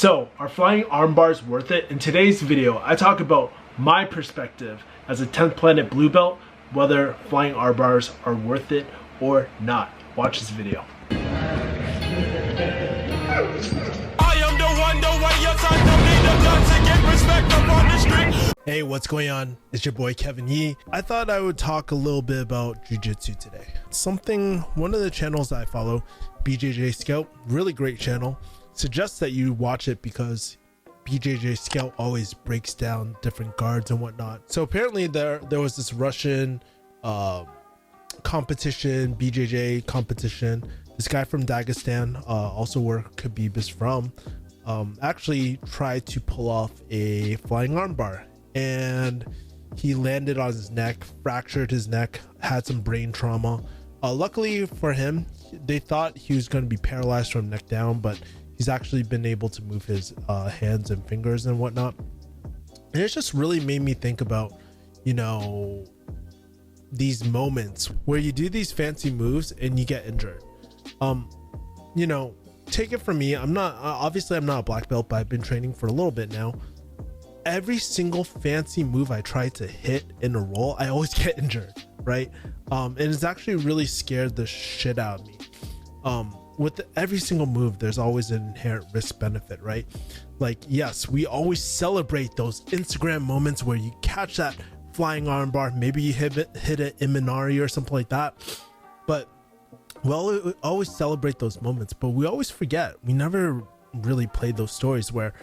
So, are flying arm bars worth it? In today's video, I talk about my perspective as a 10th planet blue belt, whether flying arm bars are worth it or not. Watch this video. Hey, what's going on? It's your boy Kevin Yee. I thought I would talk a little bit about jiu-jitsu today. One of the channels that I follow, BJJ Scout, really great channel, suggests that you watch it because BJJ Scout always breaks down different guards and whatnot. So apparently there was this Russian competition, BJJ competition. This guy from Dagestan, also where Khabib is from, actually tried to pull off a flying armbar, and he landed on his neck, fractured his neck, had some brain trauma. Luckily for him, they thought he was going to be paralyzed from neck down, but he's actually been able to move his hands and fingers and whatnot. And it just really made me think about, these moments where you do these fancy moves and you get injured. Take it from me, I'm not a black belt, but I've been training for a little bit now. Every single fancy move I try to hit in a roll, I always get injured, right? And it's actually really scared the shit out of me. With every single move, there's always an inherent risk benefit, right? Like, yes, we always celebrate those Instagram moments where you catch that flying armbar, maybe you hit an Imanari or something like that, but we always celebrate those moments, but we always forget. We never really played those stories where,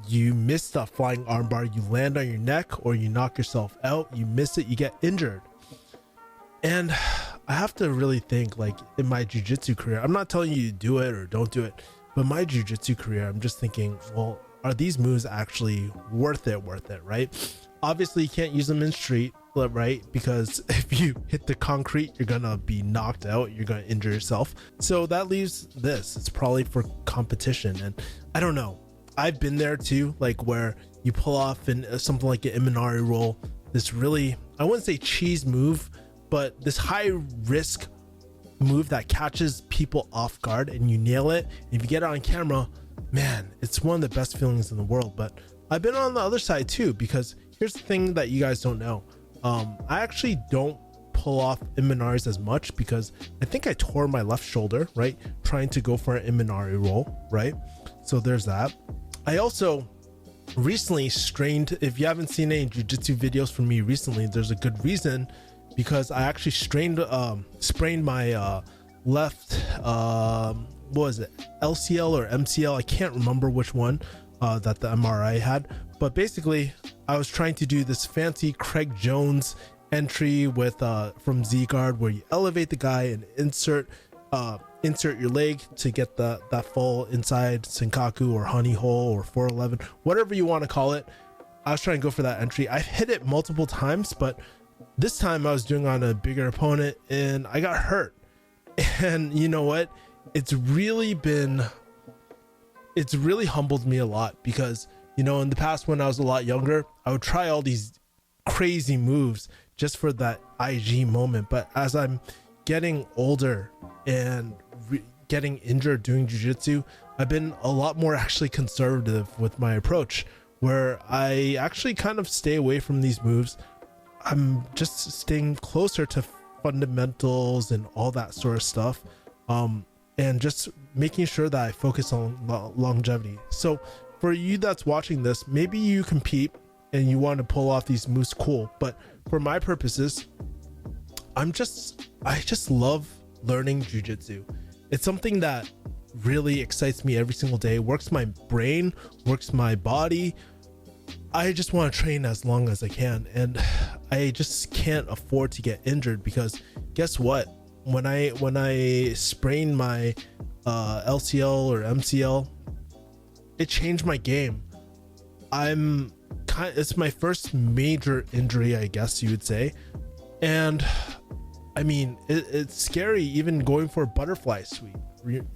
you miss the flying armbar, you land on your neck, or you knock yourself out, you miss it, you get injured. And I have to really think, like, in my jiu-jitsu career, I'm not telling you to do it or don't do it, but my jiu-jitsu career, I'm just thinking, well, are these moves actually worth it, right? Obviously you can't use them in street, right? Because if you hit the concrete, you're gonna be knocked out, you're gonna injure yourself. So that leaves this, it's probably for competition. And I don't know, I've been there too, like where you pull off in something like an Imanari roll, this really, I wouldn't say cheese move, but this high risk move that catches people off guard and you nail it. And if you get it on camera, man, it's one of the best feelings in the world. But I've been on the other side too, because here's the thing that you guys don't know. I actually don't pull off Imanaris as much because I think I tore my left shoulder, right? Trying to go for an Imanari roll, right? So there's that. I also recently strained, if you haven't seen any jiu-jitsu videos from me recently, there's a good reason, because I actually sprained my left, what was it, LCL or MCL? I can't remember which one that the MRI had, but basically I was trying to do this fancy Craig Jones entry with from Z-Guard, where you elevate the guy and insert your leg to get that full inside Senkaku or honey hole or 411, whatever you want to call it. I was trying to go for that entry. I've hit it multiple times, but this time I was doing on a bigger opponent and I got hurt. And you know what? It's really humbled me a lot, because in the past when I was a lot younger, I would try all these crazy moves just for that IG moment. But as I'm getting older and getting injured doing jiu-jitsu, I've been a lot more actually conservative with my approach, where I actually kind of stay away from these moves. I'm just staying closer to fundamentals and all that sort of stuff, and just making sure that I focus on longevity. So for you that's watching this, maybe you compete and you want to pull off these moves, cool, but for my purposes, I just love learning jiu-jitsu. It's something that really excites me every single day, works my brain, works my body. I just want to train as long as I can, and I just can't afford to get injured, because guess what? When I sprained my LCL or MCL, it changed my game. It's my first major injury, I guess you would say, and I mean, it's scary even going for a butterfly sweep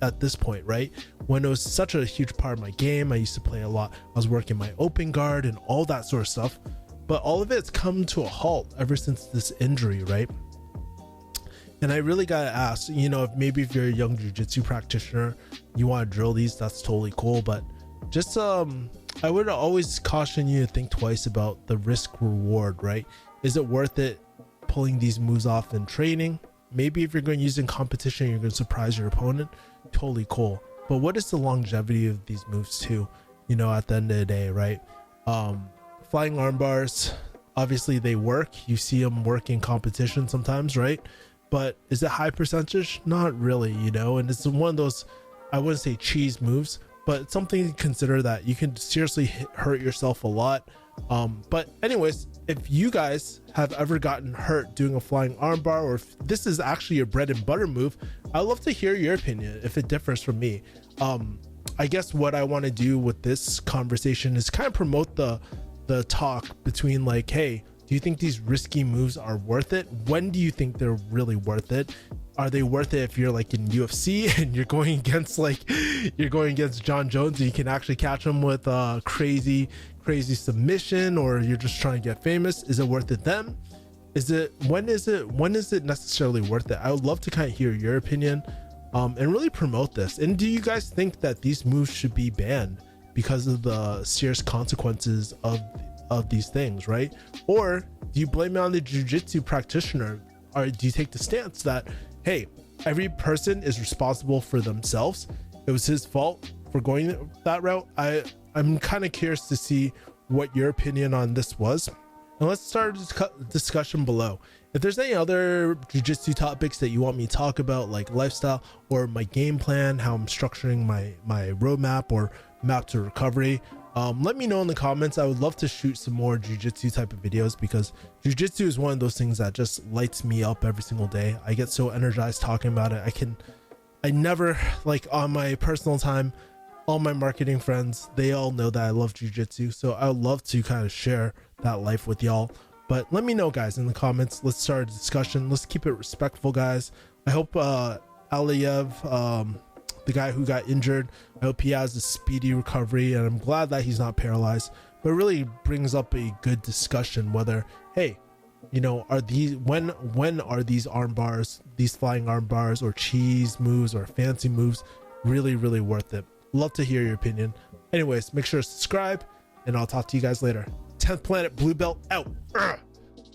at this point, right? When it was such a huge part of my game, I used to play a lot. I was working my open guard and all that sort of stuff, but all of it's come to a halt ever since this injury, right? And I really gotta ask, you know, if maybe if you're a young jiu-jitsu practitioner, you want to drill these, that's totally cool. But just I would always caution you to think twice about the risk reward, right? Is it worth it pulling these moves off in training? Maybe if you're going to use in competition, you're going to surprise your opponent. Totally cool. But what is the longevity of these moves too? You know, at the end of the day, right? Flying arm bars, obviously they work. You see them work in competition sometimes, right? But is it high percentage? Not really, you know. And it's one of those, I wouldn't say cheese moves, but it's something to consider that you can seriously hurt yourself a lot. But anyways, if you guys have ever gotten hurt doing a flying armbar, or if this is actually your bread and butter move, I'd love to hear your opinion if it differs from me. I guess what I want to do with this conversation is kind of promote the talk between like, hey, do you think these risky moves are worth it? When do you think they're really worth it? Are they worth it if you're like in UFC and you're going against John Jones and you can actually catch him with a crazy submission, or you're just trying to get famous? Is it worth it then? When is it necessarily worth it? I would love to kind of hear your opinion and really promote this. And do you guys think that these moves should be banned because of the serious consequences of these things, right? Or do you blame it on the jiu-jitsu practitioner? Or do you take the stance that, hey, every person is responsible for themselves? It was his fault for going that route. I'm kind of curious to see what your opinion on this was. And let's start a discussion below. If there's any other jiu-jitsu topics that you want me to talk about, like lifestyle or my game plan, how I'm structuring my roadmap or map to recovery, let me know in the comments. I would love to shoot some more jiu-jitsu type of videos, because jiu-jitsu is one of those things that just lights me up every single day. I get so energized talking about it. I never, like, on my personal time, all my marketing friends, they all know that I love jiu-jitsu, so I would love to kind of share that life with y'all. But let me know, guys, in the comments. Let's start a discussion. Let's keep it respectful, guys. I hope Aliyev, the guy who got injured, I hope he has a speedy recovery, and I'm glad that he's not paralyzed. But it really brings up a good discussion whether, hey, you know, when are these arm bars, these flying arm bars or cheese moves or fancy moves really worth it? Love to hear your opinion. Anyways, make sure to subscribe, and I'll talk to you guys later. 10th Planet Blue Belt out.